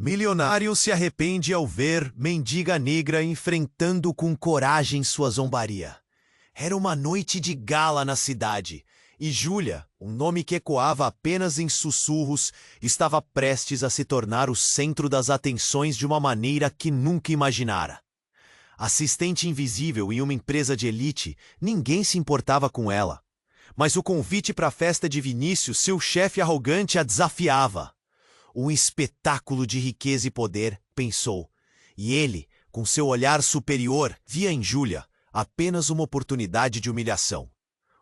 Milionário se arrepende ao ver mendiga negra enfrentando com coragem sua zombaria. Era uma noite de gala na cidade, e Júlia, um nome que ecoava apenas em sussurros, estava prestes a se tornar o centro das atenções de uma maneira que nunca imaginara. Assistente invisível em uma empresa de elite, ninguém se importava com ela. Mas o convite para a festa de Vinícius, seu chefe arrogante, a desafiava. Um espetáculo de riqueza e poder, pensou. E ele, com seu olhar superior, via em Júlia apenas uma oportunidade de humilhação.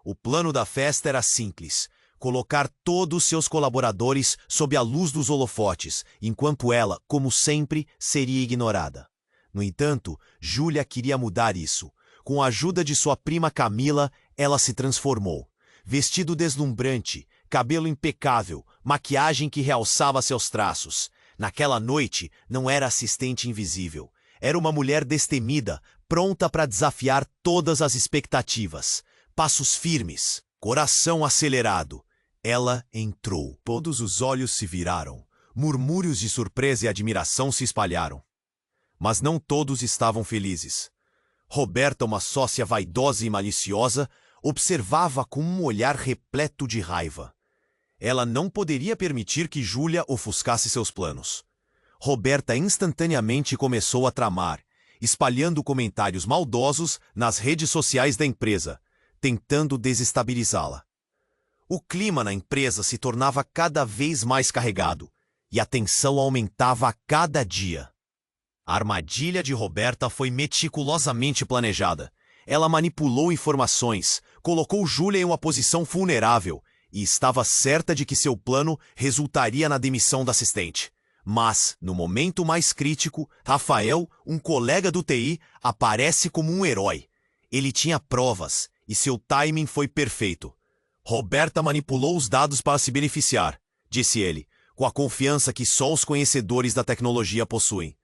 O plano da festa era simples: colocar todos seus colaboradores sob a luz dos holofotes, enquanto ela, como sempre, seria ignorada. No entanto, Júlia queria mudar isso. Com a ajuda de sua prima Camila, ela se transformou. Vestido deslumbrante, cabelo impecável, maquiagem que realçava seus traços. Naquela noite, não era assistente invisível. Era uma mulher destemida, pronta para desafiar todas as expectativas. Passos firmes, coração acelerado. Ela entrou. Todos os olhos se viraram. Murmúrios de surpresa e admiração se espalharam. Mas não todos estavam felizes. Roberta, uma sócia vaidosa e maliciosa, observava com um olhar repleto de raiva. Ela não poderia permitir que Júlia ofuscasse seus planos. Roberta instantaneamente começou a tramar, espalhando comentários maldosos nas redes sociais da empresa, tentando desestabilizá-la. O clima na empresa se tornava cada vez mais carregado, e a tensão aumentava a cada dia. A armadilha de Roberta foi meticulosamente planejada. Ela manipulou informações, colocou Júlia em uma posição vulnerável e estava certa de que seu plano resultaria na demissão da assistente. Mas, no momento mais crítico, Rafael, um colega do TI, aparece como um herói. Ele tinha provas e seu timing foi perfeito. Roberta manipulou os dados para se beneficiar, disse ele, com a confiança que só os conhecedores da tecnologia possuem.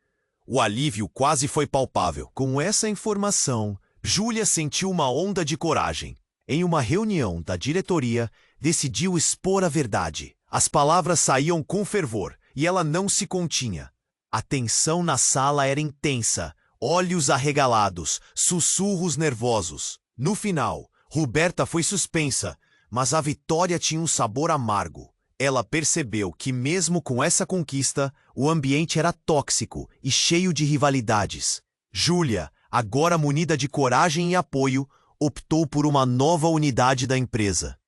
O alívio quase foi palpável. Com essa informação, Júlia sentiu uma onda de coragem. Em uma reunião da diretoria, decidiu expor a verdade. As palavras saíam com fervor, e ela não se continha. A tensão na sala era intensa, olhos arregalados, sussurros nervosos. No final, Roberta foi suspensa, mas a vitória tinha um sabor amargo. Ela percebeu que mesmo com essa conquista, o ambiente era tóxico e cheio de rivalidades. Júlia, agora munida de coragem e apoio, optou por uma nova unidade da empresa.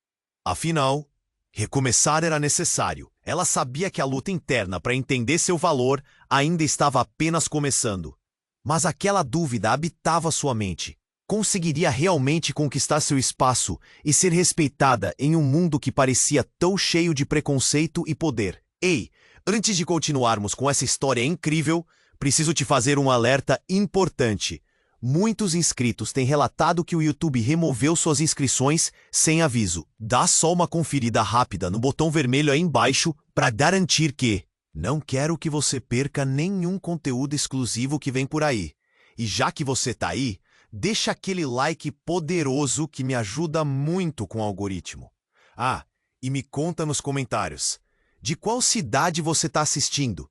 Afinal, recomeçar era necessário. Ela sabia que a luta interna para entender seu valor ainda estava apenas começando. Mas aquela dúvida habitava sua mente. Conseguiria realmente conquistar seu espaço e ser respeitada em um mundo que parecia tão cheio de preconceito e poder? Ei, antes de continuarmos com essa história incrível, preciso te fazer um alerta importante. Muitos inscritos têm relatado que o YouTube removeu suas inscrições sem aviso. Dá só uma conferida rápida no botão vermelho aí embaixo para garantir que não quero que você perca nenhum conteúdo exclusivo que vem por aí. E já que você tá aí, deixa aquele like poderoso que me ajuda muito com o algoritmo. Ah, e me conta nos comentários, de qual cidade você tá assistindo?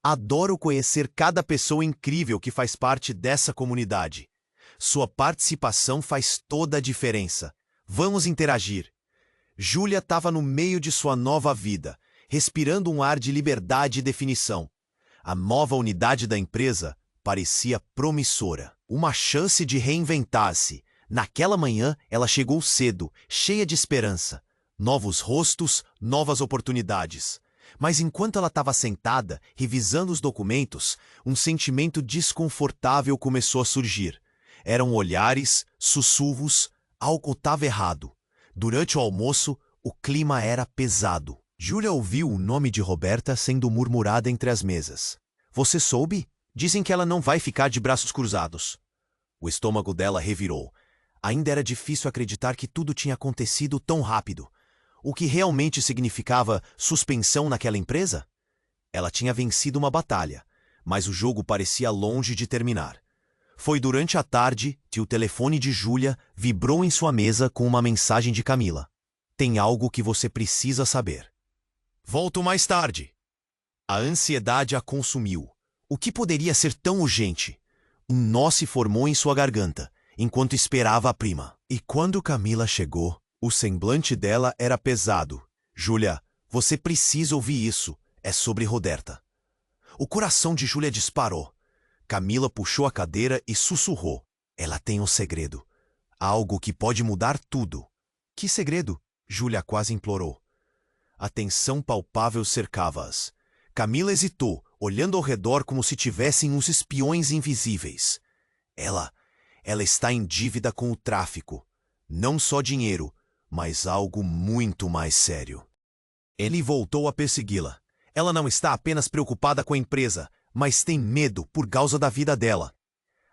Adoro conhecer cada pessoa incrível que faz parte dessa comunidade. Sua participação faz toda a diferença. Vamos interagir. Júlia estava no meio de sua nova vida, respirando um ar de liberdade e definição. A nova unidade da empresa parecia promissora. Uma chance de reinventar-se. Naquela manhã, ela chegou cedo, cheia de esperança. Novos rostos, novas oportunidades. Mas enquanto ela estava sentada, revisando os documentos, um sentimento desconfortável começou a surgir. Eram olhares, sussurros, algo estava errado. Durante o almoço, o clima era pesado. Júlia ouviu o nome de Roberta sendo murmurado entre as mesas. Você soube? Dizem que ela não vai ficar de braços cruzados. O estômago dela revirou. Ainda era difícil acreditar que tudo tinha acontecido tão rápido. O que realmente significava suspensão naquela empresa? Ela tinha vencido uma batalha, mas o jogo parecia longe de terminar. Foi durante a tarde que o telefone de Júlia vibrou em sua mesa com uma mensagem de Camila. Tem algo que você precisa saber. Volto mais tarde. A ansiedade a consumiu. O que poderia ser tão urgente? Um nó se formou em sua garganta, enquanto esperava a prima. E quando Camila chegou, o semblante dela era pesado. Júlia, você precisa ouvir isso. É sobre Roberta. O coração de Júlia disparou. Camila puxou a cadeira e sussurrou. Ela tem um segredo. Algo que pode mudar tudo. Que segredo? Júlia quase implorou. A tensão palpável cercava-as. Camila hesitou, olhando ao redor como se tivessem uns espiões invisíveis. Ela está em dívida com o tráfico. Não só dinheiro, mas algo muito mais sério. Ele voltou a persegui-la. Ela não está apenas preocupada com a empresa, mas tem medo por causa da vida dela.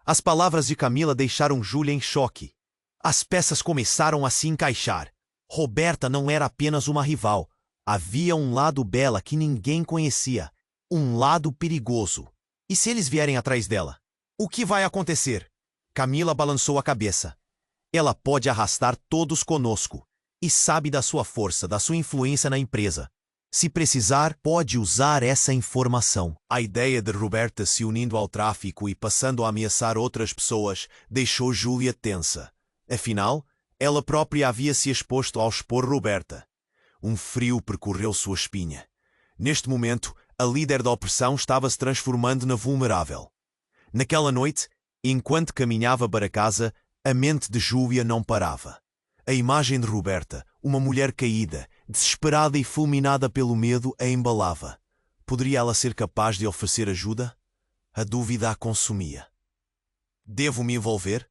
As palavras de Camila deixaram Júlia em choque. As peças começaram a se encaixar. Roberta não era apenas uma rival. Havia um lado dela que ninguém conhecia. Um lado perigoso. E se eles vierem atrás dela? O que vai acontecer? Camila balançou a cabeça. Ela pode arrastar todos conosco. E sabe da sua força, da sua influência na empresa. Se precisar, pode usar essa informação. A ideia de Roberta se unindo ao tráfico e passando a ameaçar outras pessoas deixou Júlia tensa. Afinal, ela própria havia se exposto ao expor Roberta. Um frio percorreu sua espinha. Neste momento, a líder da opressão estava se transformando na vulnerável. Naquela noite, enquanto caminhava para casa, a mente de Júlia não parava. A imagem de Roberta, uma mulher caída, desesperada e fulminada pelo medo, a embalava. Poderia ela ser capaz de oferecer ajuda? A dúvida a consumia. Devo me envolver?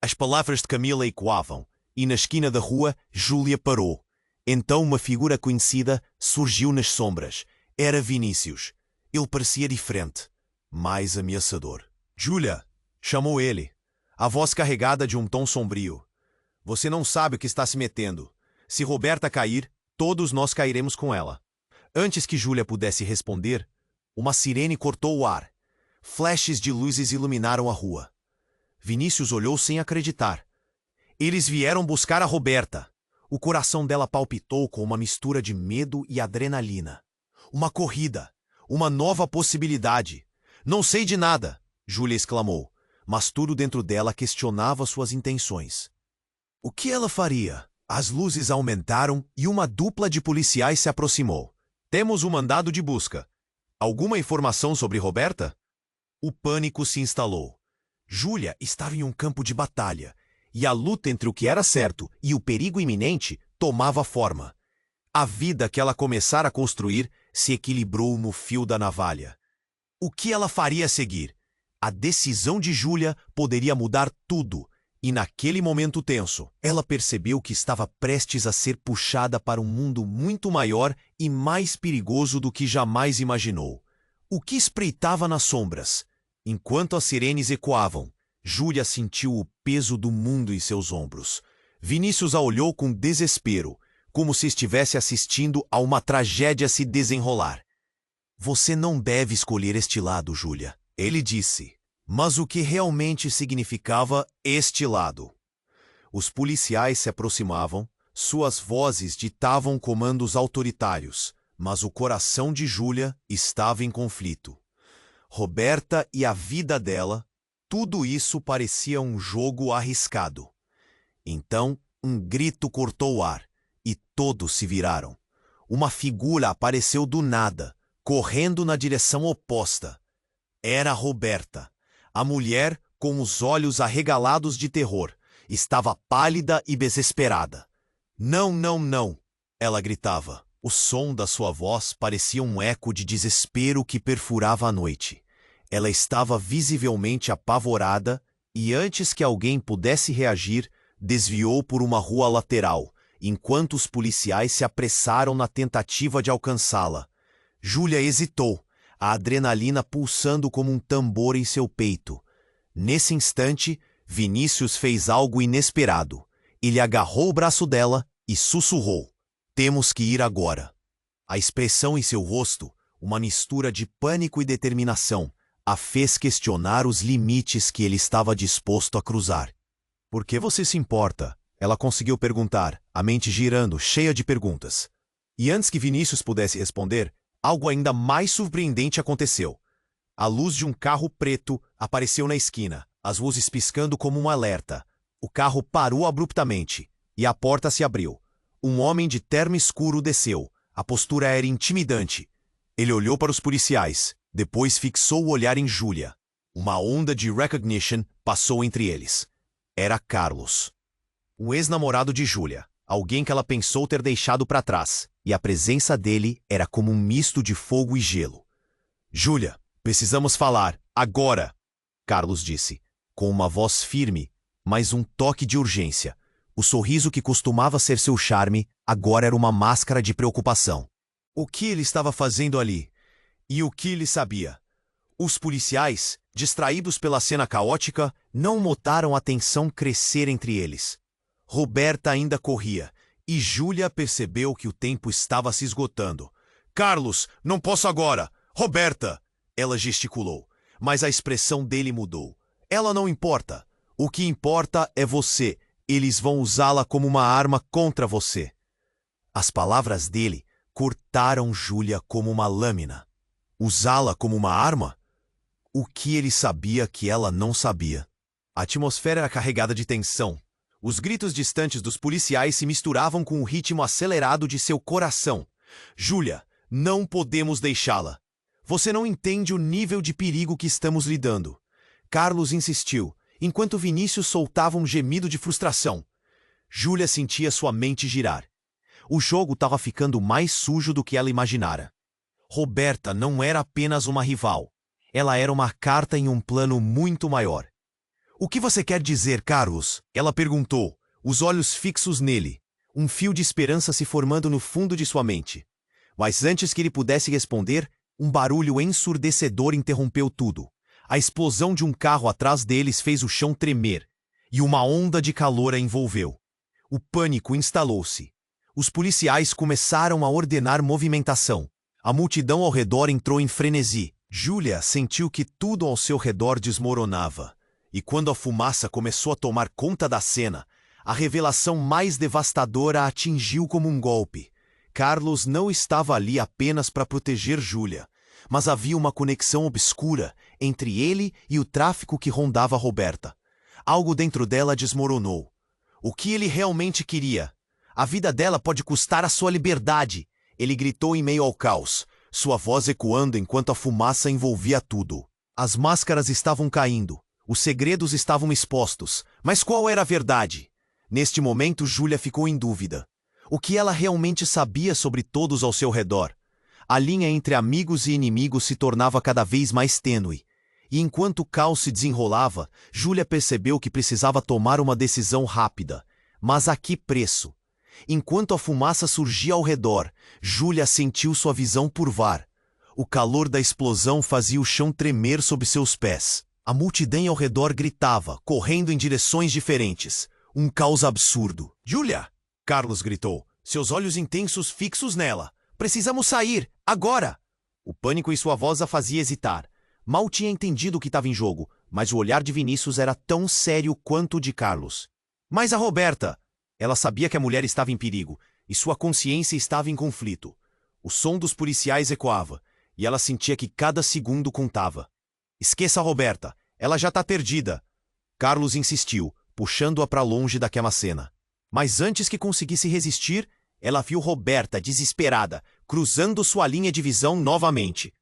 As palavras de Camila ecoavam, e na esquina da rua, Júlia parou. Então uma figura conhecida surgiu nas sombras. Era Vinícius. Ele parecia diferente, mais ameaçador. Júlia, chamou ele, a voz carregada de um tom sombrio. Você não sabe o que está se metendo. Se Roberta cair, todos nós cairemos com ela. Antes que Júlia pudesse responder, uma sirene cortou o ar. Flashes de luzes iluminaram a rua. Vinícius olhou sem acreditar. Eles vieram buscar a Roberta. O coração dela palpitou com uma mistura de medo e adrenalina. Uma corrida. Uma nova possibilidade. Não sei de nada, Júlia exclamou, mas tudo dentro dela questionava suas intenções. O que ela faria? As luzes aumentaram e uma dupla de policiais se aproximou. Temos um mandado de busca. Alguma informação sobre Roberta? O pânico se instalou. Júlia estava em um campo de batalha, e a luta entre o que era certo e o perigo iminente tomava forma. A vida que ela começara a construir se equilibrou no fio da navalha. O que ela faria a seguir? A decisão de Júlia poderia mudar tudo. E naquele momento tenso, ela percebeu que estava prestes a ser puxada para um mundo muito maior e mais perigoso do que jamais imaginou. O que espreitava nas sombras? Enquanto as sirenes ecoavam, Júlia sentiu o peso do mundo em seus ombros. Vinícius a olhou com desespero, como se estivesse assistindo a uma tragédia se desenrolar. Você não deve escolher este lado, Júlia, ele disse. Mas o que realmente significava este lado? Os policiais se aproximavam, suas vozes ditavam comandos autoritários, mas o coração de Júlia estava em conflito. Roberta e a vida dela, tudo isso parecia um jogo arriscado. Então, um grito cortou o ar, e todos se viraram. Uma figura apareceu do nada, correndo na direção oposta. Era Roberta. A mulher, com os olhos arregalados de terror, estava pálida e desesperada. Não, não, não! Ela gritava. O som da sua voz parecia um eco de desespero que perfurava a noite. Ela estava visivelmente apavorada e, antes que alguém pudesse reagir, desviou por uma rua lateral, enquanto os policiais se apressaram na tentativa de alcançá-la. Júlia hesitou, a adrenalina pulsando como um tambor em seu peito. Nesse instante, Vinícius fez algo inesperado. Ele agarrou o braço dela e sussurrou: "Temos que ir agora." A expressão em seu rosto, uma mistura de pânico e determinação, a fez questionar os limites que ele estava disposto a cruzar. "Por que você se importa?" Ela conseguiu perguntar, a mente girando, cheia de perguntas. E antes que Vinícius pudesse responder, Algo ainda mais surpreendente aconteceu. A luz de um carro preto apareceu na esquina, as luzes piscando como um alerta. O carro parou abruptamente e a porta se abriu. Um homem de terno escuro desceu. A postura era intimidante. Ele olhou para os policiais, depois fixou o olhar em Julia. Uma onda de recognition passou entre eles. Era Carlos, o ex-namorado de Julia, alguém que ela pensou ter deixado para trás, e a presença dele era como um misto de fogo e gelo. Julia, precisamos falar, agora, Carlos disse, com uma voz firme, mas um toque de urgência. O sorriso que costumava ser seu charme, agora era uma máscara de preocupação. O que ele estava fazendo ali? E o que ele sabia? Os policiais, distraídos pela cena caótica, não notaram a tensão crescer entre eles. Roberta ainda corria, e Julia percebeu que o tempo estava se esgotando. Carlos, não posso agora! Roberta! Ela gesticulou, mas a expressão dele mudou. Ela não importa. O que importa é você. Eles vão usá-la como uma arma contra você. As palavras dele cortaram Julia como uma lâmina. Usá-la como uma arma? O que ele sabia que ela não sabia? A atmosfera era carregada de tensão. Os gritos distantes dos policiais se misturavam com o ritmo acelerado de seu coração. Julia, não podemos deixá-la. Você não entende o nível de perigo que estamos lidando. Carlos insistiu, enquanto Vinícius soltava um gemido de frustração. Julia sentia sua mente girar. O jogo estava ficando mais sujo do que ela imaginara. Roberta não era apenas uma rival. Ela era uma carta em um plano muito maior. O que você quer dizer, Carlos? Ela perguntou, os olhos fixos nele, um fio de esperança se formando no fundo de sua mente. Mas antes que ele pudesse responder, um barulho ensurdecedor interrompeu tudo. A explosão de um carro atrás deles fez o chão tremer, e uma onda de calor a envolveu. O pânico instalou-se. Os policiais começaram a ordenar movimentação. A multidão ao redor entrou em frenesi. Julia sentiu que tudo ao seu redor desmoronava. E quando a fumaça começou a tomar conta da cena, a revelação mais devastadora a atingiu como um golpe. Carlos não estava ali apenas para proteger Julia, mas havia uma conexão obscura entre ele e o tráfico que rondava Roberta. Algo dentro dela desmoronou. O que ele realmente queria? A vida dela pode custar a sua liberdade. Ele gritou em meio ao caos, sua voz ecoando enquanto a fumaça envolvia tudo. As máscaras estavam caindo, os segredos estavam expostos, mas qual era a verdade? Neste momento, Julia ficou em dúvida. O que ela realmente sabia sobre todos ao seu redor? A linha entre amigos e inimigos se tornava cada vez mais tênue. E enquanto o caos se desenrolava, Julia percebeu que precisava tomar uma decisão rápida. Mas a que preço? Enquanto a fumaça surgia ao redor, Julia sentiu sua visão turvar. O calor da explosão fazia o chão tremer sob seus pés. A multidão ao redor gritava, correndo em direções diferentes. Um caos absurdo. Julia! Carlos gritou, seus olhos intensos fixos nela. Precisamos sair, agora! O pânico em sua voz a fazia hesitar. Mal tinha entendido o que estava em jogo, mas o olhar de Vinícius era tão sério quanto o de Carlos. Mas a Roberta! Ela sabia que a mulher estava em perigo, e sua consciência estava em conflito. O som dos policiais ecoava, e ela sentia que cada segundo contava. Esqueça a Roberta, ela já está perdida. Carlos insistiu, puxando-a para longe daquela cena. Mas antes que conseguisse resistir, ela viu Roberta, desesperada, cruzando sua linha de visão novamente.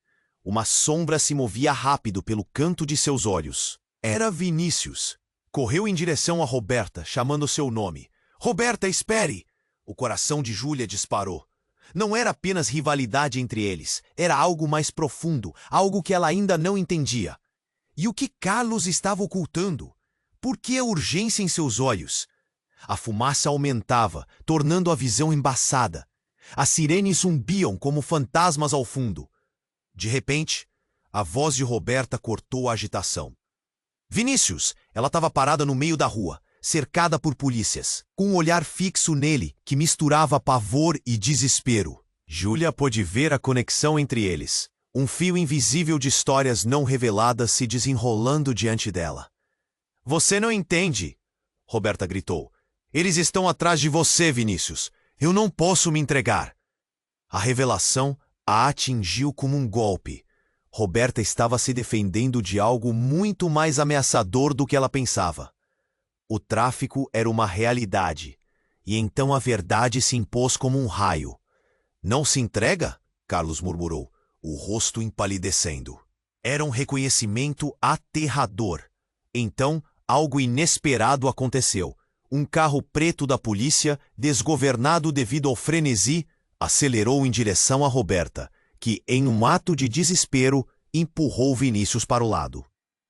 Uma sombra se movia rápido pelo canto de seus olhos. Era Vinícius. Correu em direção a Roberta, chamando seu nome. Roberta, espere! O coração de Julia disparou. Não era apenas rivalidade entre eles, era algo mais profundo, algo que ela ainda não entendia. E o que Carlos estava ocultando? Por que a urgência em seus olhos? A fumaça aumentava, tornando a visão embaçada. As sirenes zumbiam como fantasmas ao fundo. De repente, a voz de Roberta cortou a agitação. Vinícius! Ela estava parada no meio da rua, cercada por polícias, com um olhar fixo nele que misturava pavor e desespero. Julia pôde ver a conexão entre eles. Um fio invisível de histórias não reveladas se desenrolando diante dela. Você não entende! Roberta gritou. Eles estão atrás de você, Vinícius. Eu não posso me entregar. A revelação a atingiu como um golpe. Roberta estava se defendendo de algo muito mais ameaçador do que ela pensava. O tráfico era uma realidade, e então a verdade se impôs como um raio. Não se entrega? Carlos murmurou, o rosto empalidecendo. Era um reconhecimento aterrador. Então, algo inesperado aconteceu. Um carro preto da polícia, desgovernado devido ao frenesi, acelerou em direção a Roberta, que, em um ato de desespero, empurrou Vinícius para o lado.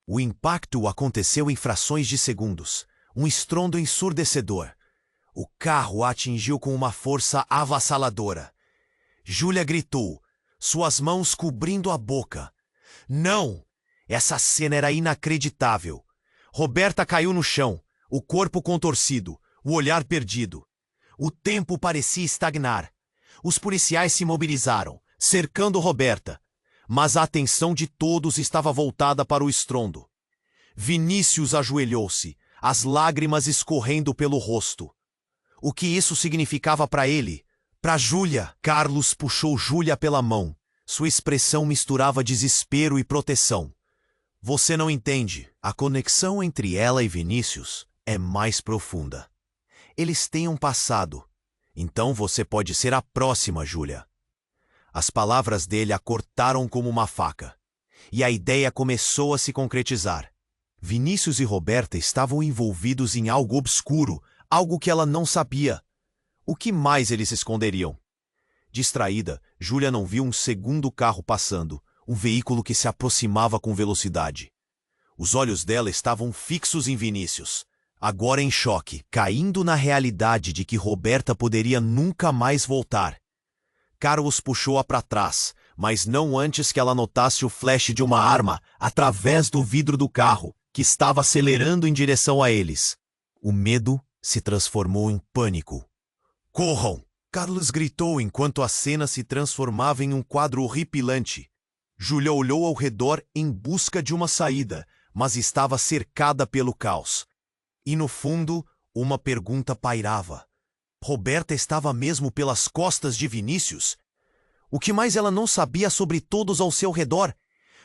O impacto aconteceu em frações de segundos. Um estrondo ensurdecedor. O carro a atingiu com uma força avassaladora. Júlia gritou, suas mãos cobrindo a boca. Não! Essa cena era inacreditável. Roberta caiu no chão, o corpo contorcido, o olhar perdido. O tempo parecia estagnar. Os policiais se mobilizaram, cercando Roberta, mas a atenção de todos estava voltada para o estrondo. Vinícius ajoelhou-se, as lágrimas escorrendo pelo rosto. O que isso significava para ele? Para Júlia? Carlos puxou Júlia pela mão. Sua expressão misturava desespero e proteção. Você não entende. A conexão entre ela e Vinícius é mais profunda. Eles têm um passado. Então você pode ser a próxima, Júlia. As palavras dele a cortaram como uma faca. E a ideia começou a se concretizar. Vinícius e Roberta estavam envolvidos em algo obscuro, algo que ela não sabia. O que mais eles esconderiam? Distraída, Júlia não viu um segundo carro passando, um veículo que se aproximava com velocidade. Os olhos dela estavam fixos em Vinícius, agora em choque, caindo na realidade de que Roberta poderia nunca mais voltar. Carlos puxou-a para trás, mas não antes que ela notasse o flash de uma arma através do vidro do carro, que estava acelerando em direção a eles. O medo se transformou em pânico. Corram! Carlos gritou enquanto a cena se transformava em um quadro horripilante. Júlia olhou ao redor em busca de uma saída, mas estava cercada pelo caos. E no fundo, uma pergunta pairava. Roberta estava mesmo pelas costas de Vinícius? O que mais ela não sabia sobre todos ao seu redor?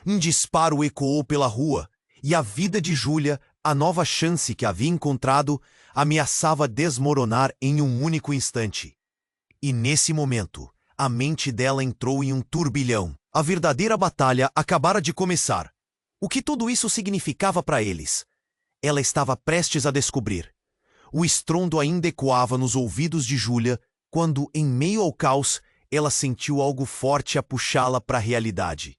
Um disparo ecoou pela rua, e a vida de Júlia, a nova chance que havia encontrado, ameaçava desmoronar em um único instante. E nesse momento, a mente dela entrou em um turbilhão. A verdadeira batalha acabara de começar. O que tudo isso significava para eles? Ela estava prestes a descobrir. O estrondo ainda ecoava nos ouvidos de Júlia quando, em meio ao caos, ela sentiu algo forte a puxá-la para a realidade.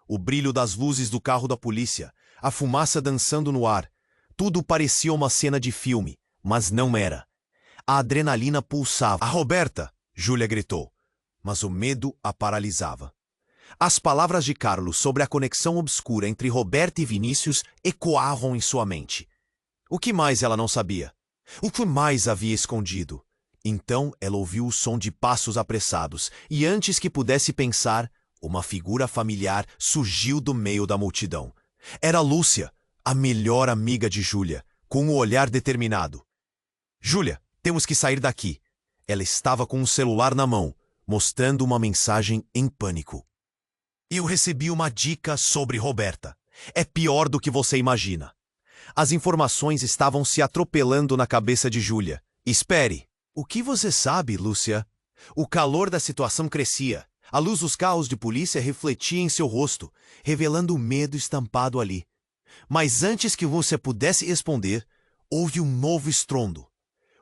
O brilho das luzes do carro da polícia, a fumaça dançando no ar, tudo parecia uma cena de filme, mas não era. A adrenalina pulsava. A Roberta! Júlia gritou, mas o medo a paralisava. As palavras de Carlos sobre a conexão obscura entre Roberta e Vinícius ecoavam em sua mente. O que mais ela não sabia? O que mais havia escondido? Então ela ouviu o som de passos apressados, e antes que pudesse pensar, uma figura familiar surgiu do meio da multidão. Era Lúcia, a melhor amiga de Júlia, com um olhar determinado. Júlia, temos que sair daqui. Ela estava com um celular na mão, mostrando uma mensagem em pânico. Eu recebi uma dica sobre Roberta. É pior do que você imagina. As informações estavam se atropelando na cabeça de Júlia. Espere. O que você sabe, Lúcia? O calor da situação crescia. A luz dos carros de polícia refletia em seu rosto, revelando o medo estampado ali. Mas antes que você pudesse responder, houve um novo estrondo.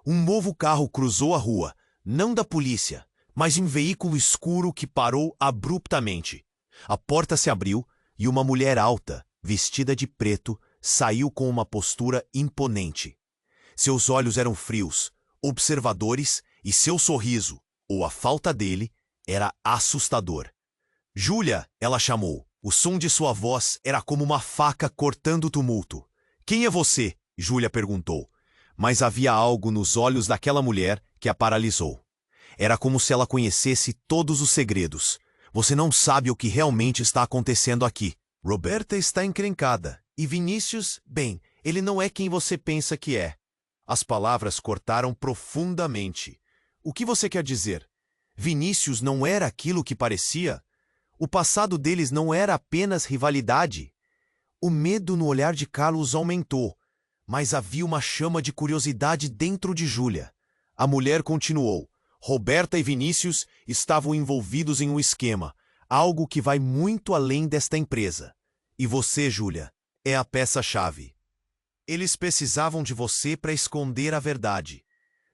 Um novo carro cruzou a rua, não da polícia, mas um veículo escuro que parou abruptamente. A porta se abriu e uma mulher alta, vestida de preto, saiu com uma postura imponente. Seus olhos eram frios, observadores, e seu sorriso, ou a falta dele, era assustador. Júlia, ela chamou. O som de sua voz era como uma faca cortando o tumulto. Quem é você? Júlia perguntou. Mas havia algo nos olhos daquela mulher que a paralisou. Era como se ela conhecesse todos os segredos. Você não sabe o que realmente está acontecendo aqui. Roberta está encrencada. E Vinícius, bem, ele não é quem você pensa que é. As palavras cortaram profundamente. O que você quer dizer? Vinícius não era aquilo que parecia. O passado deles não era apenas rivalidade. O medo no olhar de Carlos aumentou, mas havia uma chama de curiosidade dentro de Júlia. A mulher continuou. Roberta e Vinícius estavam envolvidos em um esquema, algo que vai muito além desta empresa. E você, Júlia, é a peça-chave. Eles precisavam de você para esconder a verdade.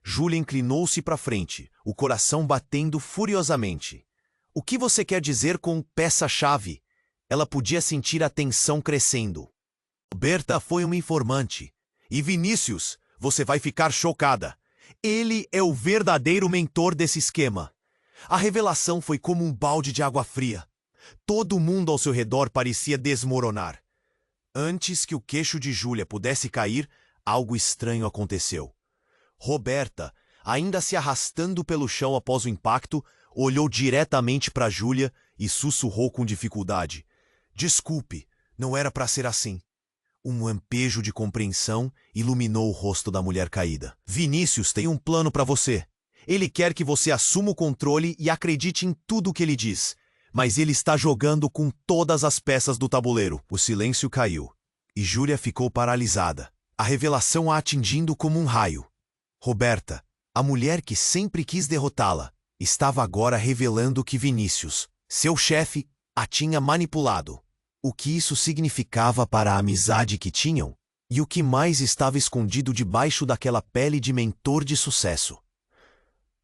Júlia inclinou-se para frente, o coração batendo furiosamente. O que você quer dizer com peça-chave? Ela podia sentir a tensão crescendo. Roberta foi uma informante. E Vinícius, você vai ficar chocada. Ele é o verdadeiro mentor desse esquema. A revelação foi como um balde de água fria. Todo mundo ao seu redor parecia desmoronar. Antes que o queixo de Júlia pudesse cair, algo estranho aconteceu. Roberta, ainda se arrastando pelo chão após o impacto, olhou diretamente para Júlia e sussurrou com dificuldade. Desculpe, não era para ser assim. Um lampejo de compreensão iluminou o rosto da mulher caída. Vinícius tem um plano para você. Ele quer que você assuma o controle e acredite em tudo o que ele diz. Mas ele está jogando com todas as peças do tabuleiro. O silêncio caiu. E Júlia ficou paralisada, a revelação a atingindo como um raio. Roberta, a mulher que sempre quis derrotá-la, estava agora revelando que Vinícius, seu chefe, a tinha manipulado. O que isso significava para a amizade que tinham? E o que mais estava escondido debaixo daquela pele de mentor de sucesso?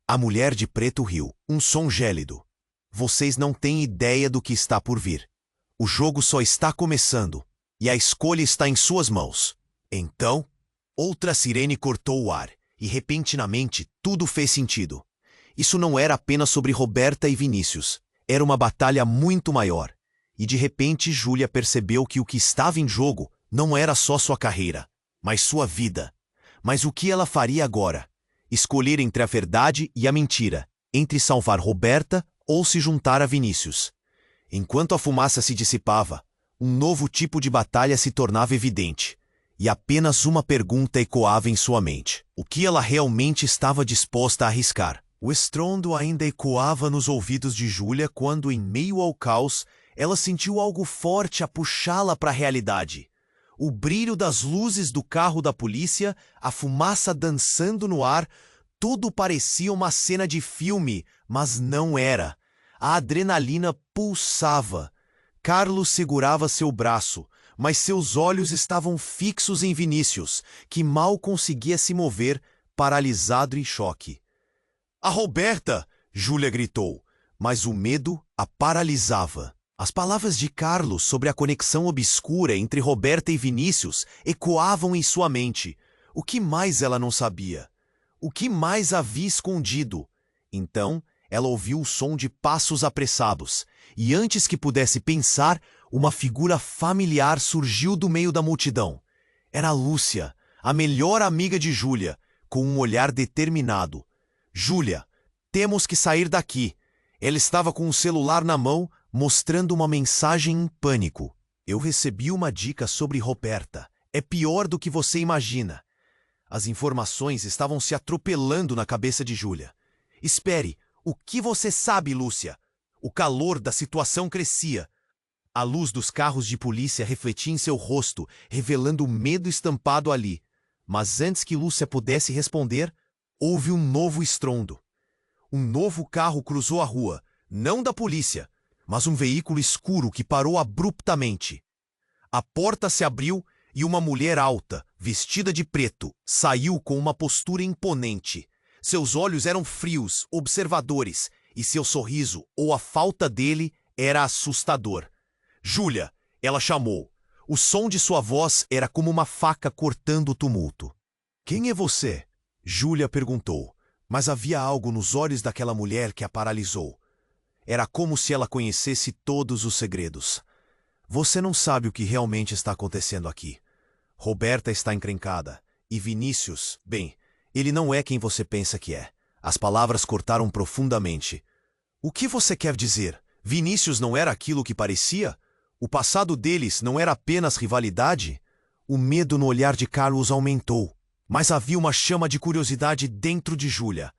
A mulher de preto riu, um som gélido. Vocês não têm ideia do que está por vir. O jogo só está começando, e a escolha está em suas mãos. Então, outra sirene cortou o ar, e repentinamente tudo fez sentido. Isso não era apenas sobre Roberta e Vinícius. Era uma batalha muito maior. E de repente Júlia percebeu que o que estava em jogo não era só sua carreira, mas sua vida. Mas o que ela faria agora? Escolher entre a verdade e a mentira, entre salvar Roberta ou se juntar a Vinícius. Enquanto a fumaça se dissipava, um novo tipo de batalha se tornava evidente, e apenas uma pergunta ecoava em sua mente. O que ela realmente estava disposta a arriscar? O estrondo ainda ecoava nos ouvidos de Júlia quando, em meio ao caos, ela sentiu algo forte a puxá-la para a realidade. O brilho das luzes do carro da polícia, a fumaça dançando no ar, tudo parecia uma cena de filme, mas não era. A adrenalina pulsava. Carlos segurava seu braço, mas seus olhos estavam fixos em Vinícius, que mal conseguia se mover, paralisado em choque. A Roberta! Júlia gritou, mas o medo a paralisava. As palavras de Carlos sobre a conexão obscura entre Roberta e Vinícius ecoavam em sua mente. O que mais ela não sabia? O que mais havia escondido? Então, ela ouviu o som de passos apressados, e antes que pudesse pensar, uma figura familiar surgiu do meio da multidão. Era Lúcia, a melhor amiga de Júlia, com um olhar determinado. Júlia, temos que sair daqui. Ela estava com o celular na mão, mostrando uma mensagem em pânico. Eu recebi uma dica sobre Roberta. É pior do que você imagina. As informações estavam se atropelando na cabeça de Júlia. Espere, o que você sabe, Lúcia? O calor da situação crescia. A luz dos carros de polícia refletia em seu rosto, revelando o medo estampado ali. Mas antes que Lúcia pudesse responder, houve um novo estrondo. Um novo carro cruzou a rua, não da polícia, mas um veículo escuro que parou abruptamente. A porta se abriu e uma mulher alta, vestida de preto, saiu com uma postura imponente. Seus olhos eram frios, observadores, e seu sorriso, ou a falta dele, era assustador. Júlia, ela chamou. O som de sua voz era como uma faca cortando o tumulto. Quem é você? Júlia perguntou, mas havia algo nos olhos daquela mulher que a paralisou. Era como se ela conhecesse todos os segredos. Você não sabe o que realmente está acontecendo aqui. Roberta está encrencada. E Vinícius, bem, ele não é quem você pensa que é. As palavras cortaram profundamente. O que você quer dizer? Vinícius não era aquilo que parecia? O passado deles não era apenas rivalidade? O medo no olhar de Carlos aumentou. Mas havia uma chama de curiosidade dentro de Júlia.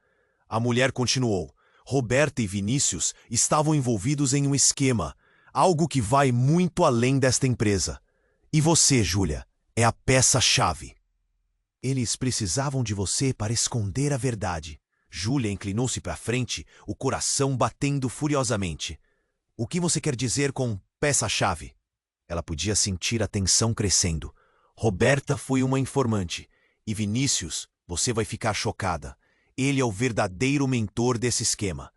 A mulher continuou. Roberta e Vinícius estavam envolvidos em um esquema, algo que vai muito além desta empresa. E você, Júlia, é a peça-chave. Eles precisavam de você para esconder a verdade. Júlia inclinou-se para frente, o coração batendo furiosamente. O que você quer dizer com peça-chave? Ela podia sentir a tensão crescendo. Roberta foi uma informante. E Vinícius, você vai ficar chocada. Ele é o verdadeiro mentor desse esquema.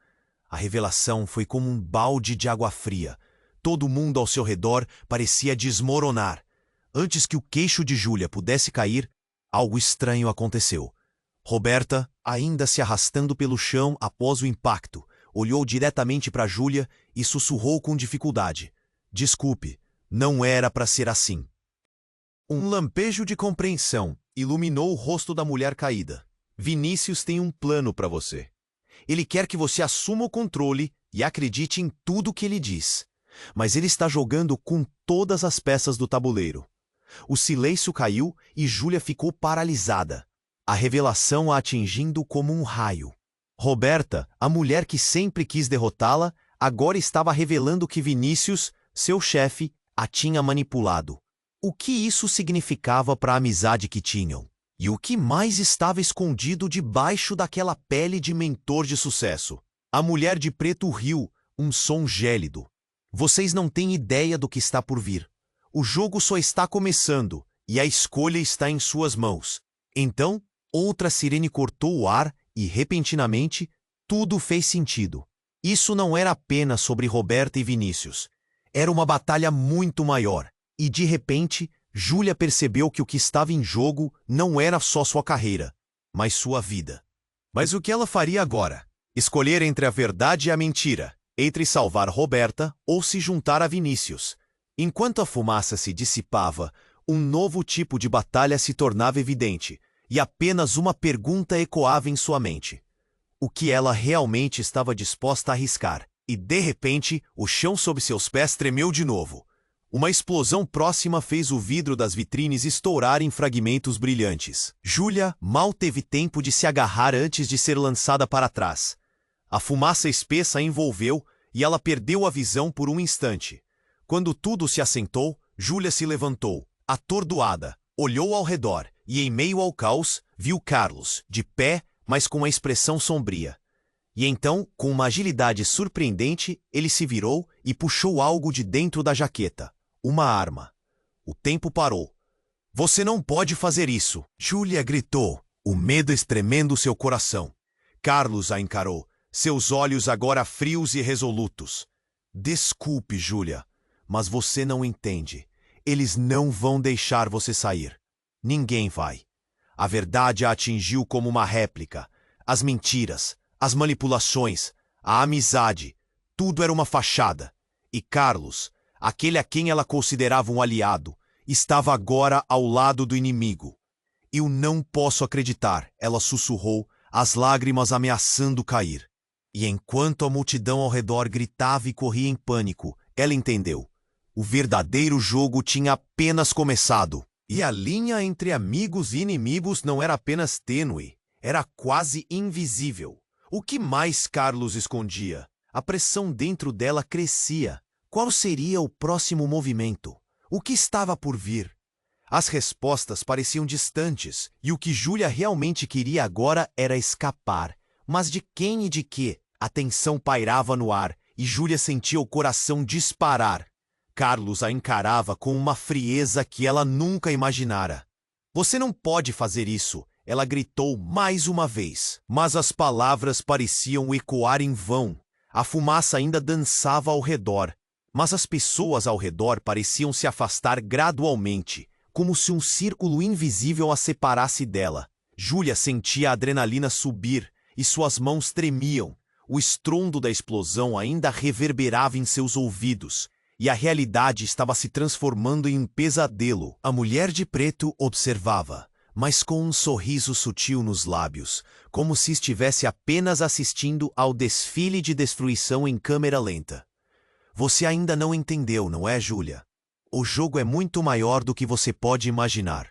A revelação foi como um balde de água fria. Todo mundo ao seu redor parecia desmoronar. Antes que o queixo de Júlia pudesse cair, algo estranho aconteceu. Roberta, ainda se arrastando pelo chão após o impacto, olhou diretamente para Júlia e sussurrou com dificuldade. Desculpe, não era para ser assim. Um lampejo de compreensão iluminou o rosto da mulher caída. Vinícius tem um plano para você. Ele quer que você assuma o controle e acredite em tudo que ele diz. Mas ele está jogando com todas as peças do tabuleiro. O silêncio caiu e Júlia ficou paralisada, a revelação a atingindo como um raio. Roberta, a mulher que sempre quis derrotá-la, agora estava revelando que Vinícius, seu chefe, a tinha manipulado. O que isso significava para a amizade que tinham? E o que mais estava escondido debaixo daquela pele de mentor de sucesso? A mulher de preto riu, um som gélido. Vocês não têm ideia do que está por vir. O jogo só está começando e a escolha está em suas mãos. Então, outra sirene cortou o ar e, repentinamente, tudo fez sentido. Isso não era apenas sobre Roberta e Vinícius. Era uma batalha muito maior. E, de repente, Júlia percebeu que o que estava em jogo não era só sua carreira, mas sua vida. Mas o que ela faria agora? Escolher entre a verdade e a mentira, entre salvar Roberta ou se juntar a Vinícius. Enquanto a fumaça se dissipava, um novo tipo de batalha se tornava evidente, e apenas uma pergunta ecoava em sua mente. O que ela realmente estava disposta a arriscar? E, de repente, o chão sob seus pés tremeu de novo. Uma explosão próxima fez o vidro das vitrines estourar em fragmentos brilhantes. Júlia mal teve tempo de se agarrar antes de ser lançada para trás. A fumaça espessa a envolveu e ela perdeu a visão por um instante. Quando tudo se assentou, Júlia se levantou, atordoada, olhou ao redor e, em meio ao caos, viu Carlos, de pé, mas com uma expressão sombria. E então, com uma agilidade surpreendente, ele se virou e puxou algo de dentro da jaqueta. Uma arma. O tempo parou. Você não pode fazer isso, Júlia gritou, o medo espremendo seu coração. Carlos a encarou, seus olhos agora frios e resolutos. Desculpe, Júlia, mas você não entende. Eles não vão deixar você sair. Ninguém vai. A verdade a atingiu como uma réplica. As mentiras, as manipulações, a amizade, tudo era uma fachada. E Carlos, aquele a quem ela considerava um aliado, estava agora ao lado do inimigo. Eu não posso acreditar, ela sussurrou, as lágrimas ameaçando cair. E enquanto a multidão ao redor gritava e corria em pânico, ela entendeu. O verdadeiro jogo tinha apenas começado. E a linha entre amigos e inimigos não era apenas tênue, era quase invisível. O que mais Carlos escondia? A pressão dentro dela crescia. Qual seria o próximo movimento? O que estava por vir? As respostas pareciam distantes, e o que Júlia realmente queria agora era escapar. Mas de quem e de quê? A tensão pairava no ar, e Júlia sentia o coração disparar. Carlos a encarava com uma frieza que ela nunca imaginara. Você não pode fazer isso, ela gritou mais uma vez. Mas as palavras pareciam ecoar em vão. A fumaça ainda dançava ao redor. Mas as pessoas ao redor pareciam se afastar gradualmente, como se um círculo invisível a separasse dela. Júlia sentia a adrenalina subir e suas mãos tremiam. O estrondo da explosão ainda reverberava em seus ouvidos, e a realidade estava se transformando em um pesadelo. A mulher de preto observava, mas com um sorriso sutil nos lábios, como se estivesse apenas assistindo ao desfile de destruição em câmera lenta. Você ainda não entendeu, não é, Júlia? O jogo é muito maior do que você pode imaginar.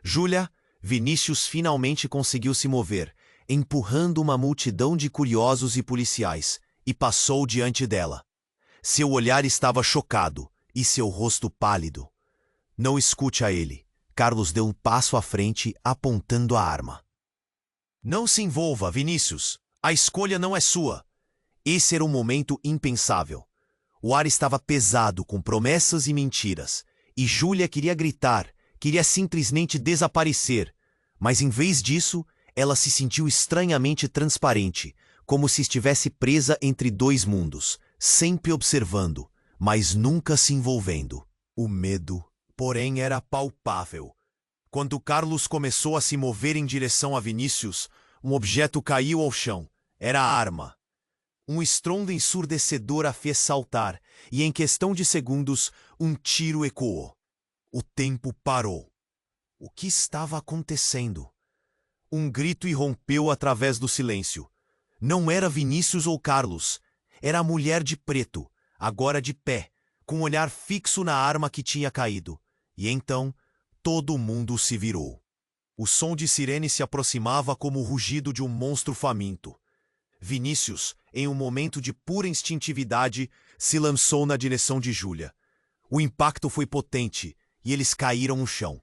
Júlia, Vinícius finalmente conseguiu se mover. empurrando uma multidão de curiosos e policiais, e passou diante dela. Seu olhar estava chocado e seu rosto pálido. Não escute a ele. Carlos deu um passo à frente, apontando a arma. Não se envolva, Vinícius. A escolha não é sua. Esse era um momento impensável. O ar estava pesado com promessas e mentiras, e Júlia queria gritar, queria simplesmente desaparecer, mas em vez disso, ela se sentiu estranhamente transparente, como se estivesse presa entre dois mundos, sempre observando, mas nunca se envolvendo. O medo, porém, era palpável. Quando Carlos começou a se mover em direção a Vinícius, um objeto caiu ao chão. Era a arma. Um estrondo ensurdecedor a fez saltar, e em questão de segundos, um tiro ecoou. O tempo parou. O que estava acontecendo? Um grito irrompeu através do silêncio. Não era Vinícius ou Carlos. Era a mulher de preto, agora de pé, com um olhar fixo na arma que tinha caído. E então, todo mundo se virou. O som de sirene se aproximava como o rugido de um monstro faminto. Vinícius, em um momento de pura instintividade, se lançou na direção de Júlia. O impacto foi potente e eles caíram no chão.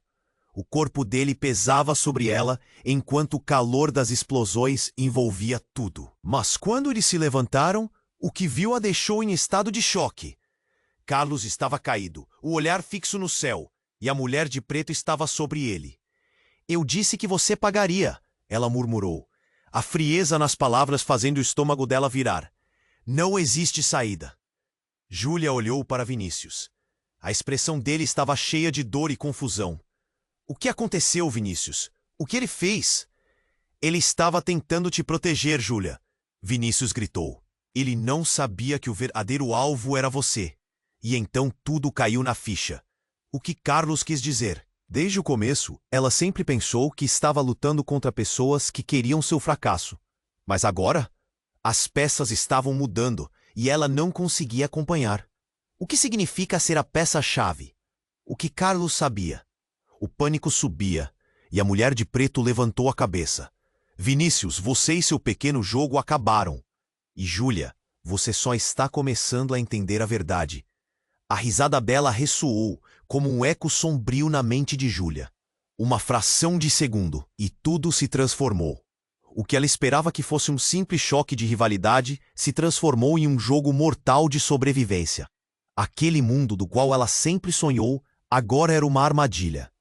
O corpo dele pesava sobre ela, enquanto o calor das explosões envolvia tudo. Mas quando eles se levantaram, o que viu a deixou em estado de choque. Carlos estava caído, o olhar fixo no céu, e a mulher de preto estava sobre ele. "Eu disse que você pagaria", ela murmurou, a frieza nas palavras fazendo o estômago dela virar. "Não existe saída." Júlia olhou para Vinícius. A expressão dele estava cheia de dor e confusão. "O que aconteceu, Vinícius? O que ele fez?" "Ele estava tentando te proteger, Júlia", Vinícius gritou. Ele não sabia que o verdadeiro alvo era você. E então tudo caiu na ficha. O que Carlos quis dizer? Desde o começo, ela sempre pensou que estava lutando contra pessoas que queriam seu fracasso. Mas agora, as peças estavam mudando e ela não conseguia acompanhar. O que significa ser a peça-chave? O que Carlos sabia? O pânico subia e a mulher de preto levantou a cabeça. "Vinícius, você e seu pequeno jogo acabaram. E Júlia, você só está começando a entender a verdade." A risada dela ressoou, como um eco sombrio na mente de Júlia. Uma fração de segundo, e tudo se transformou. O que ela esperava que fosse um simples choque de rivalidade se transformou em um jogo mortal de sobrevivência. Aquele mundo do qual ela sempre sonhou, agora era uma armadilha.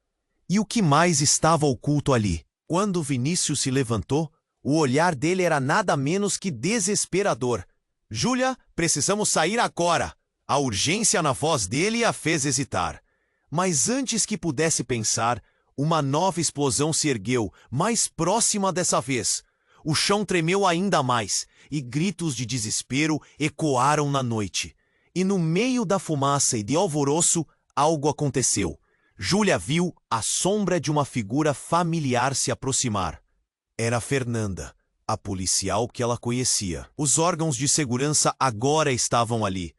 E o que mais estava oculto ali? Quando Vinícius se levantou, o olhar dele era nada menos que desesperador. "Júlia, precisamos sair agora!" A urgência na voz dele a fez hesitar. Mas antes que pudesse pensar, uma nova explosão se ergueu, mais próxima dessa vez. O chão tremeu ainda mais, e gritos de desespero ecoaram na noite. E no meio da fumaça e de alvoroço, algo aconteceu. Júlia viu a sombra de uma figura familiar se aproximar. Era Fernanda, a policial que ela conhecia. Os órgãos de segurança agora estavam ali.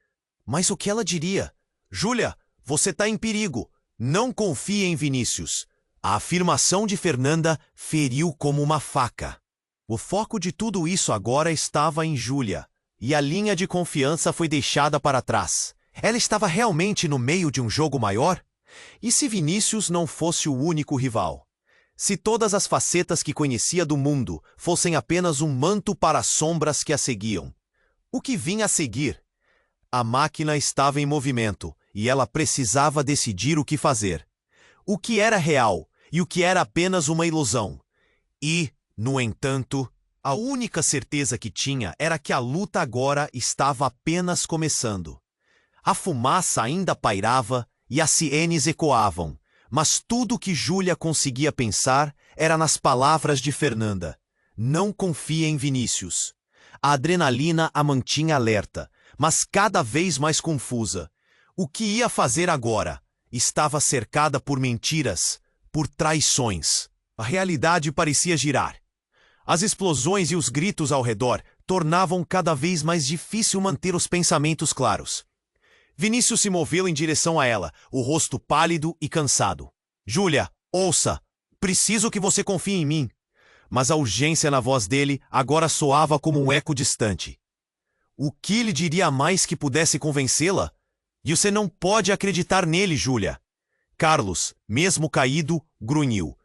Mas o que ela diria? "Júlia, você está em perigo. Não confie em Vinícius." A afirmação de Fernanda feriu como uma faca. O foco de tudo isso agora estava em Júlia, e a linha de confiança foi deixada para trás. Ela estava realmente no meio de um jogo maior? E se Vinícius não fosse o único rival? Se todas as facetas que conhecia do mundo fossem apenas um manto para as sombras que a seguiam? O que vinha a seguir? A máquina estava em movimento, e ela precisava decidir o que fazer. O que era real e o que era apenas uma ilusão. E, no entanto, a única certeza que tinha era que a luta agora estava apenas começando. A fumaça ainda pairava e as sirenes ecoavam, mas tudo que Júlia conseguia pensar era nas palavras de Fernanda. Não confie em Vinícius. A adrenalina a mantinha alerta, mas cada vez mais confusa. O que ia fazer agora? Estava cercada por mentiras, por traições. A realidade parecia girar. As explosões e os gritos ao redor tornavam cada vez mais difícil manter os pensamentos claros. Vinícius se moveu em direção a ela, o rosto pálido e cansado. "Júlia, ouça! Preciso que você confie em mim." mas a urgência na voz dele agora soava como um eco distante. O que lhe diria mais que pudesse convencê-la? E você não pode acreditar nele, Júlia. Carlos, mesmo caído, grunhiu.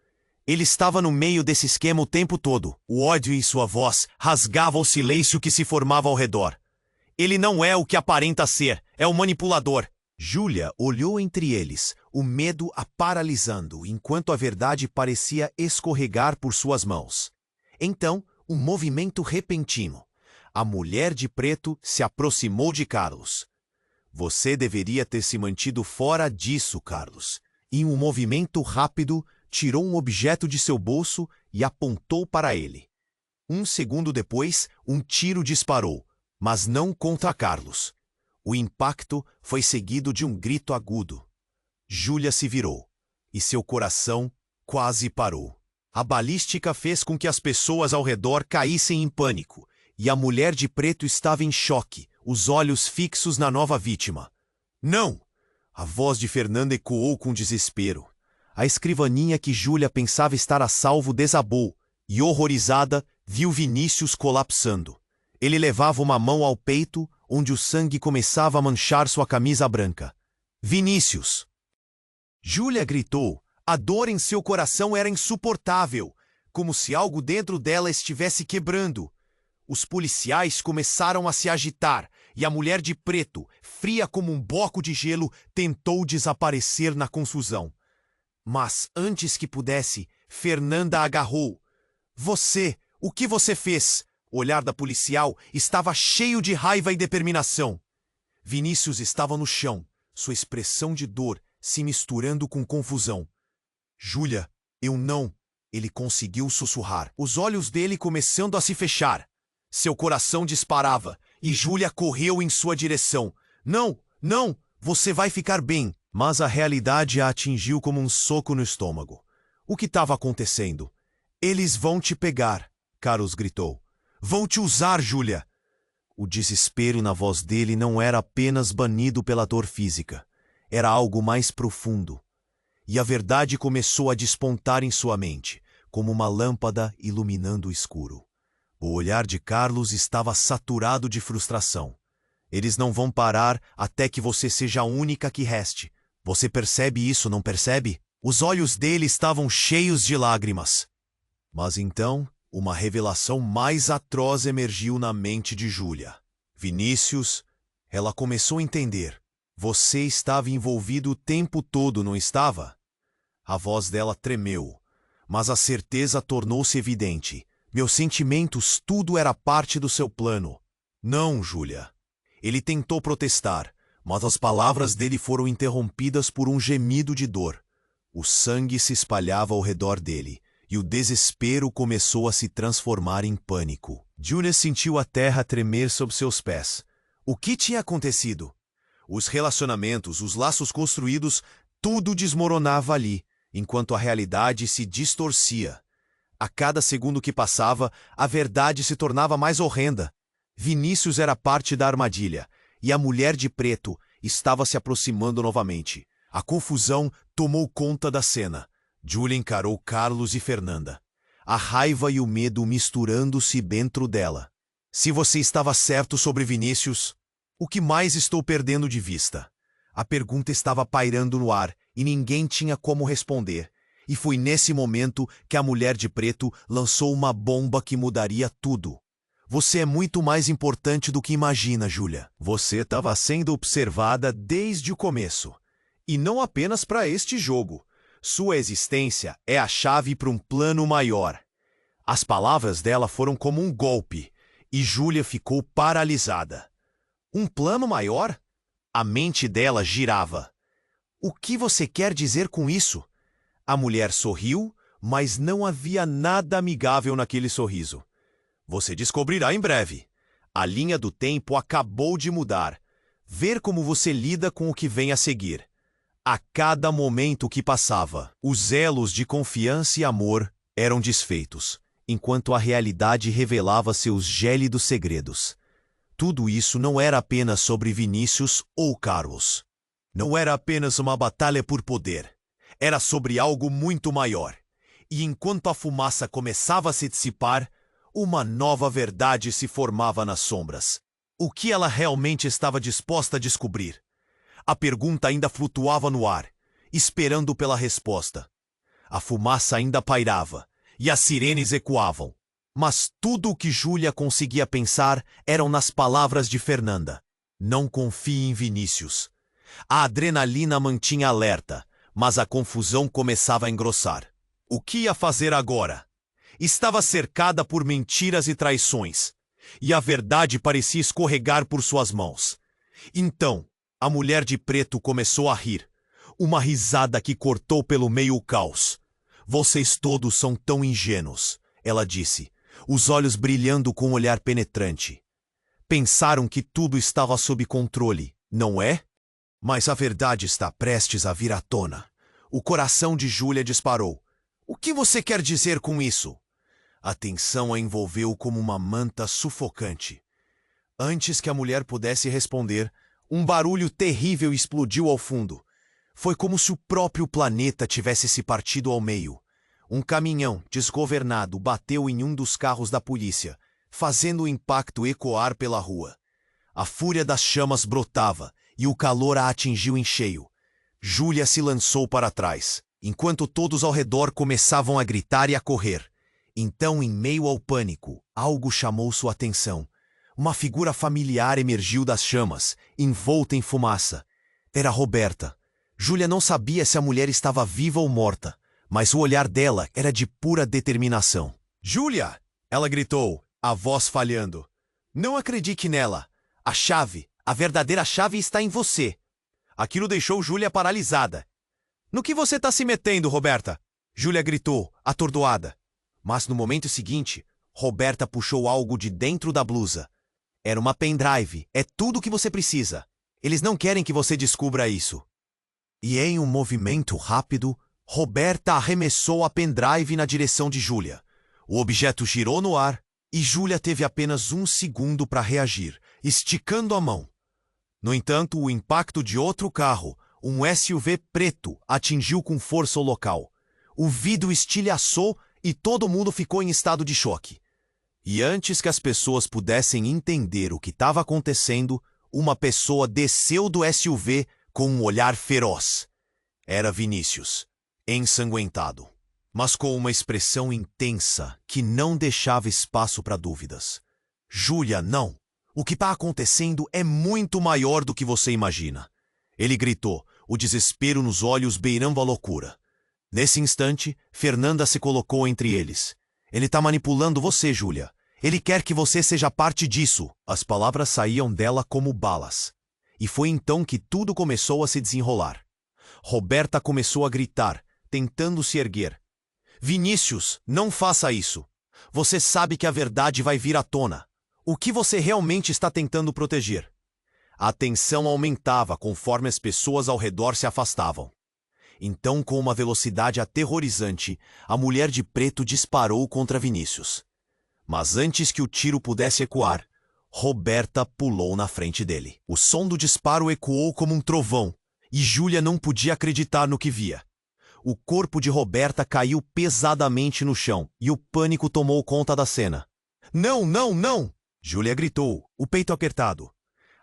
Ele estava no meio desse esquema o tempo todo. O ódio em sua voz rasgava o silêncio que se formava ao redor. Ele não é o que aparenta ser, é um manipulador. Júlia olhou entre eles, o medo a paralisando, enquanto a verdade parecia escorregar por suas mãos. Então, um movimento repentino. A mulher de preto se aproximou de Carlos. Você deveria ter se mantido fora disso, Carlos. Em um movimento rápido, tirou um objeto de seu bolso e apontou para ele. Um segundo depois, um tiro disparou, mas não contra Carlos. O impacto foi seguido de um grito agudo. Júlia se virou, e seu coração quase parou. A balística fez com que as pessoas ao redor caíssem em pânico, e a mulher de preto estava em choque, os olhos fixos na nova vítima. Não! A voz de Fernanda ecoou com desespero. A escrivaninha que Júlia pensava estar a salvo desabou, e horrorizada, viu Vinícius colapsando. Ele levava uma mão ao peito, onde o sangue começava a manchar sua camisa branca. Vinícius! Júlia gritou. A dor em seu coração era insuportável, como se algo dentro dela estivesse quebrando. Os policiais começaram a se agitar, e a mulher de preto, fria como um bloco de gelo, tentou desaparecer na confusão. Mas, antes que pudesse, Fernanda a agarrou. Você, o que você fez? O olhar da policial estava cheio de raiva e determinação. Vinícius estava no chão, sua expressão de dor se misturando com confusão. Júlia, eu não... Ele conseguiu sussurrar, os olhos dele começando a se fechar. Seu coração disparava, e Júlia correu em sua direção. Não, não, você vai ficar bem. Mas a realidade a atingiu como um soco no estômago. O que estava acontecendo? Eles vão te pegar, Carlos gritou. Vão te usar, Júlia. O desespero na voz dele não era apenas banido pela dor física. Era algo mais profundo. E a verdade começou a despontar em sua mente, como uma lâmpada iluminando o escuro. O olhar de Carlos estava saturado de frustração. Eles não vão parar até que você seja a única que reste. Você percebe isso, não percebe? Os olhos dele estavam cheios de lágrimas. Mas então, uma revelação mais atroz emergiu na mente de Júlia. Vinícius, ela começou a entender. Você estava envolvido o tempo todo, não estava? A voz dela tremeu, mas a certeza tornou-se evidente. Meus sentimentos, tudo era parte do seu plano. Não, Júlia. Ele tentou protestar, mas as palavras dele foram interrompidas por um gemido de dor. O sangue se espalhava ao redor dele, e o desespero começou a se transformar em pânico. Júlia sentiu a terra tremer sob seus pés. O que tinha acontecido? Os relacionamentos, os laços construídos, tudo desmoronava ali, enquanto a realidade se distorcia. A cada segundo que passava, a verdade se tornava mais horrenda. Vinícius era parte da armadilha, e a mulher de preto estava se aproximando novamente. A confusão tomou conta da cena. Júlia encarou Carlos e Fernanda. A raiva e o medo misturando-se dentro dela. Se você estava certo sobre Vinícius, o que mais estou perdendo de vista? A pergunta estava pairando no ar e ninguém tinha como responder. E foi nesse momento que a mulher de preto lançou uma bomba que mudaria tudo. Você é muito mais importante do que imagina, Júlia. Você estava sendo observada desde o começo. E não apenas para este jogo. Sua existência é a chave para um plano maior. As palavras dela foram como um golpe, e Júlia ficou paralisada. Um plano maior? A mente dela girava. O que você quer dizer com isso? A mulher sorriu, mas não havia nada amigável naquele sorriso. Você descobrirá em breve. A linha do tempo acabou de mudar. Ver como você lida com o que vem a seguir. A cada momento que passava, os elos de confiança e amor eram desfeitos, enquanto a realidade revelava seus gélidos segredos. Tudo isso não era apenas sobre Vinícius ou Carlos. Não era apenas uma batalha por poder. Era sobre algo muito maior. E enquanto a fumaça começava a se dissipar, uma nova verdade se formava nas sombras. O que ela realmente estava disposta a descobrir? A pergunta ainda flutuava no ar, esperando pela resposta. A fumaça ainda pairava, e as sirenes ecoavam. Mas tudo o que Júlia conseguia pensar eram nas palavras de Fernanda. Não confie em Vinícius. A adrenalina mantinha alerta, mas a confusão começava a engrossar. O que ia fazer agora? Estava cercada por mentiras e traições, e a verdade parecia escorregar por suas mãos. Então, a mulher de preto começou a rir, uma risada que cortou pelo meio o caos. Vocês todos são tão ingênuos, ela disse, os olhos brilhando com um olhar penetrante. Pensaram que tudo estava sob controle, não é? Mas a verdade está prestes a vir à tona. O coração de Júlia disparou. O que você quer dizer com isso? A tensão a envolveu como uma manta sufocante. Antes que a mulher pudesse responder, um barulho terrível explodiu ao fundo. Foi como se o próprio planeta tivesse se partido ao meio. Um caminhão desgovernado bateu em um dos carros da polícia, fazendo o impacto ecoar pela rua. A fúria das chamas brotava e o calor a atingiu em cheio. Júlia se lançou para trás, enquanto todos ao redor começavam a gritar e a correr. Então, em meio ao pânico, algo chamou sua atenção. Uma figura familiar emergiu das chamas, envolta em fumaça. Era Roberta. Júlia não sabia se a mulher estava viva ou morta, mas o olhar dela era de pura determinação. "Júlia!" ela gritou, a voz falhando. "Não acredite nela. A chave, a verdadeira chave está em você." Aquilo deixou Júlia paralisada. "No que você está se metendo, Roberta?" Júlia gritou, atordoada. Mas no momento seguinte, Roberta puxou algo de dentro da blusa. Era uma pendrive. É tudo o que você precisa. Eles não querem que você descubra isso. E em um movimento rápido, Roberta arremessou a pendrive na direção de Júlia. O objeto girou no ar e Júlia teve apenas 1 segundo para reagir, esticando a mão. No entanto, o impacto de outro carro, um SUV preto, atingiu com força o local. O vidro estilhaçou e todo mundo ficou em estado de choque. E antes que as pessoas pudessem entender o que estava acontecendo, uma pessoa desceu do SUV com um olhar feroz. Era Vinícius, ensanguentado, mas com uma expressão intensa que não deixava espaço para dúvidas. "Júlia, não. O que está acontecendo é muito maior do que você imagina." Ele gritou, o desespero nos olhos beirando a loucura. Nesse instante, Fernanda se colocou entre eles. "Ele está manipulando você, Júlia. Ele quer que você seja parte disso." As palavras saíam dela como balas. E foi então que tudo começou a se desenrolar. Roberta começou a gritar, tentando se erguer. "Vinícius, não faça isso. Você sabe que a verdade vai vir à tona. O que você realmente está tentando proteger?" A tensão aumentava conforme as pessoas ao redor se afastavam. Então, com uma velocidade aterrorizante, a mulher de preto disparou contra Vinícius. Mas antes que o tiro pudesse ecoar, Roberta pulou na frente dele. O som do disparo ecoou como um trovão, e Júlia não podia acreditar no que via. O corpo de Roberta caiu pesadamente no chão, e o pânico tomou conta da cena. "Não, não, não!" Júlia gritou, o peito apertado.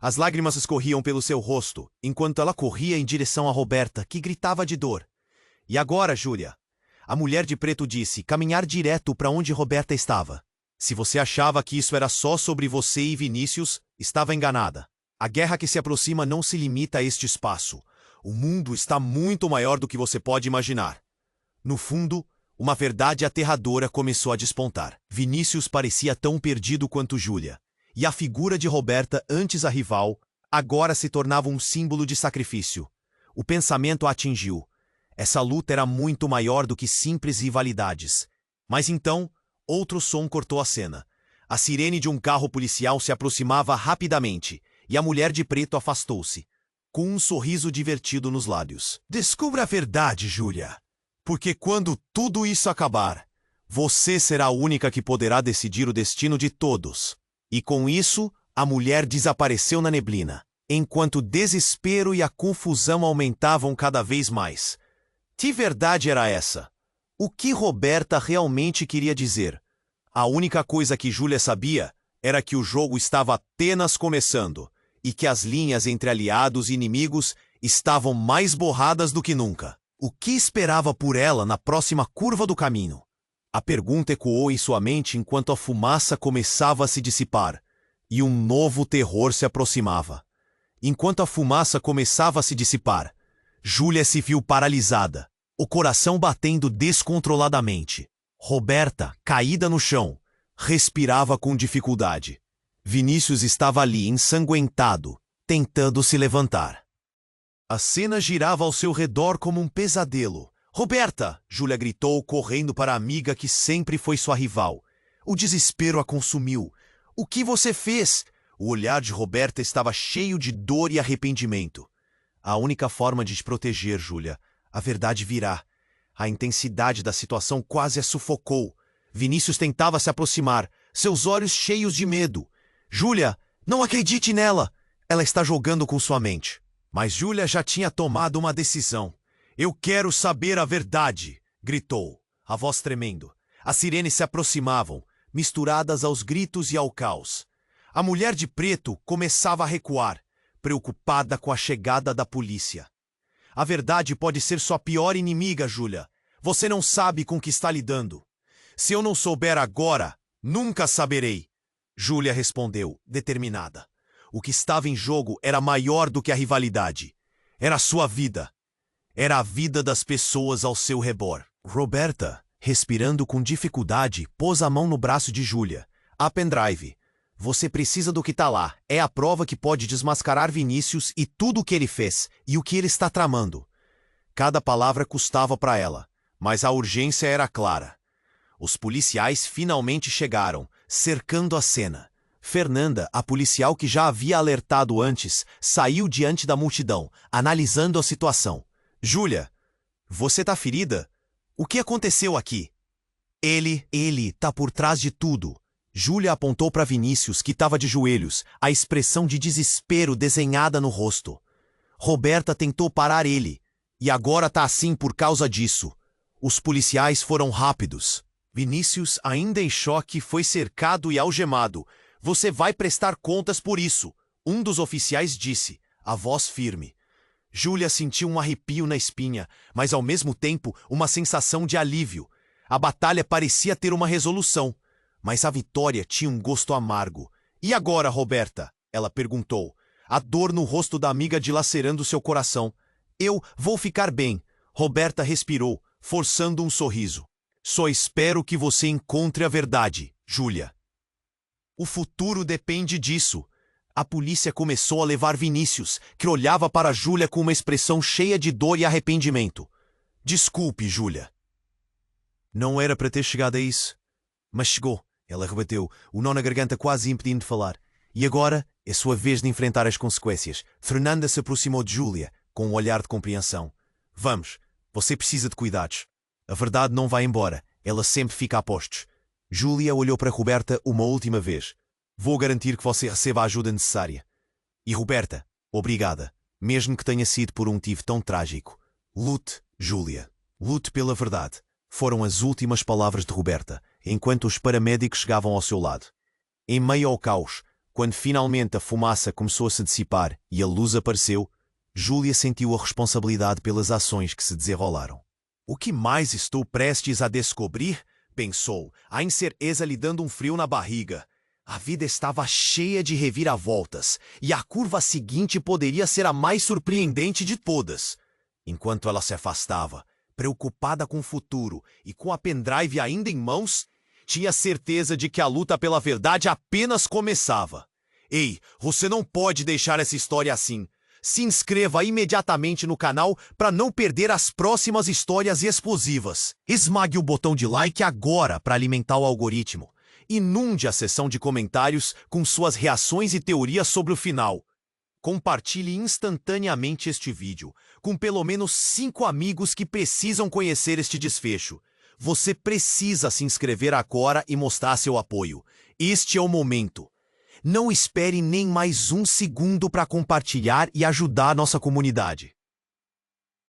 As lágrimas escorriam pelo seu rosto, enquanto ela corria em direção a Roberta, que gritava de dor. "E agora, Júlia?" A mulher de preto disse, caminhar direto para onde Roberta estava. "Se você achava que isso era só sobre você e Vinícius, estava enganada. A guerra que se aproxima não se limita a este espaço. O mundo está muito maior do que você pode imaginar." No fundo, uma verdade aterradora começou a despontar. Vinícius parecia tão perdido quanto Júlia. E a figura de Roberta, antes a rival, agora se tornava um símbolo de sacrifício. O pensamento a atingiu. Essa luta era muito maior do que simples rivalidades. Mas então, outro som cortou a cena. A sirene de um carro policial se aproximava rapidamente, e a mulher de preto afastou-se, com um sorriso divertido nos lábios. "Descubra a verdade, Júlia. Porque quando tudo isso acabar, você será a única que poderá decidir o destino de todos." E com isso, a mulher desapareceu na neblina, enquanto o desespero e a confusão aumentavam cada vez mais. Que verdade era essa? O que Roberta realmente queria dizer? A única coisa que Júlia sabia era que o jogo estava apenas começando e que as linhas entre aliados e inimigos estavam mais borradas do que nunca. O que esperava por ela na próxima curva do caminho? A pergunta ecoou em sua mente enquanto a fumaça começava a se dissipar e um novo terror se aproximava. Enquanto a fumaça começava a se dissipar, Júlia se viu paralisada, o coração batendo descontroladamente. Roberta, caída no chão, respirava com dificuldade. Vinícius estava ali, ensanguentado, tentando se levantar. A cena girava ao seu redor como um pesadelo. "Roberta!" Júlia gritou, correndo para a amiga que sempre foi sua rival. O desespero a consumiu. "O que você fez?" O olhar de Roberta estava cheio de dor e arrependimento. "A única forma de te proteger, Júlia. A verdade virá." A intensidade da situação quase a sufocou. Vinícius tentava se aproximar, seus olhos cheios de medo. "Júlia, não acredite nela! Ela está jogando com sua mente." Mas Júlia já tinha tomado uma decisão. "Eu quero saber a verdade!" gritou, a voz tremendo. As sirenes se aproximavam, misturadas aos gritos e ao caos. A mulher de preto começava a recuar, preocupada com a chegada da polícia. "A verdade pode ser sua pior inimiga, Júlia. Você não sabe com que está lidando." "Se eu não souber agora, nunca saberei," Júlia respondeu, determinada. O que estava em jogo era maior do que a rivalidade. Era sua vida. Era a vida das pessoas ao seu redor. Roberta, respirando com dificuldade, pôs a mão no braço de Júlia. "A pendrive. Você precisa do que está lá. É a prova que pode desmascarar Vinícius e tudo o que ele fez e o que ele está tramando." Cada palavra custava para ela, mas a urgência era clara. Os policiais finalmente chegaram, cercando a cena. Fernanda, a policial que já havia alertado antes, saiu diante da multidão, analisando a situação. "Júlia, você tá ferida? O que aconteceu aqui?" Ele tá por trás de tudo." Júlia apontou para Vinícius, que estava de joelhos, a expressão de desespero desenhada no rosto. Roberta tentou parar ele, e agora tá assim por causa disso. Os policiais foram rápidos. Vinícius, ainda em choque, foi cercado e algemado. "Você vai prestar contas por isso," um dos oficiais disse, a voz firme. Júlia sentiu um arrepio na espinha, mas ao mesmo tempo uma sensação de alívio. A batalha parecia ter uma resolução, mas a vitória tinha um gosto amargo. "E agora, Roberta?" ela perguntou, a dor no rosto da amiga dilacerando seu coração. "Eu vou ficar bem," Roberta respirou, forçando um sorriso. "Só espero que você encontre a verdade, Júlia." "O futuro depende disso." A polícia começou a levar Vinícius, que olhava para Júlia com uma expressão cheia de dor e arrependimento. "Desculpe, Júlia." "Não era para ter chegado a isso." "Mas chegou," ela rebateu, o nó na garganta quase impedindo de falar. "E agora é sua vez de enfrentar as consequências." Fernanda se aproximou de Júlia, com um olhar de compreensão. "Vamos, você precisa de cuidados. A verdade não vai embora, ela sempre fica a postos." Júlia olhou para Roberta uma última vez. "Vou garantir que você receba a ajuda necessária." "E Roberta, obrigada, mesmo que tenha sido por um motivo tão trágico. Lute, Júlia. Lute pela verdade." Foram as últimas palavras de Roberta, enquanto os paramédicos chegavam ao seu lado. Em meio ao caos, quando finalmente a fumaça começou a se dissipar e a luz apareceu, Júlia sentiu a responsabilidade pelas ações que se desenrolaram. "O que mais estou prestes a descobrir?" pensou, a incerteza lhe dando um frio na barriga. A vida estava cheia de reviravoltas, e a curva seguinte poderia ser a mais surpreendente de todas. Enquanto ela se afastava, preocupada com o futuro e com a pendrive ainda em mãos, tinha certeza de que a luta pela verdade apenas começava. "Ei, você não pode deixar essa história assim. Se inscreva imediatamente no canal para não perder as próximas histórias explosivas. Esmague o botão de like agora para alimentar o algoritmo. Inunde a seção de comentários com suas reações e teorias sobre o final. Compartilhe instantaneamente este vídeo com pelo menos 5 amigos que precisam conhecer este desfecho. Você precisa se inscrever agora e mostrar seu apoio. Este é o momento. Não espere nem mais um segundo para compartilhar e ajudar a nossa comunidade.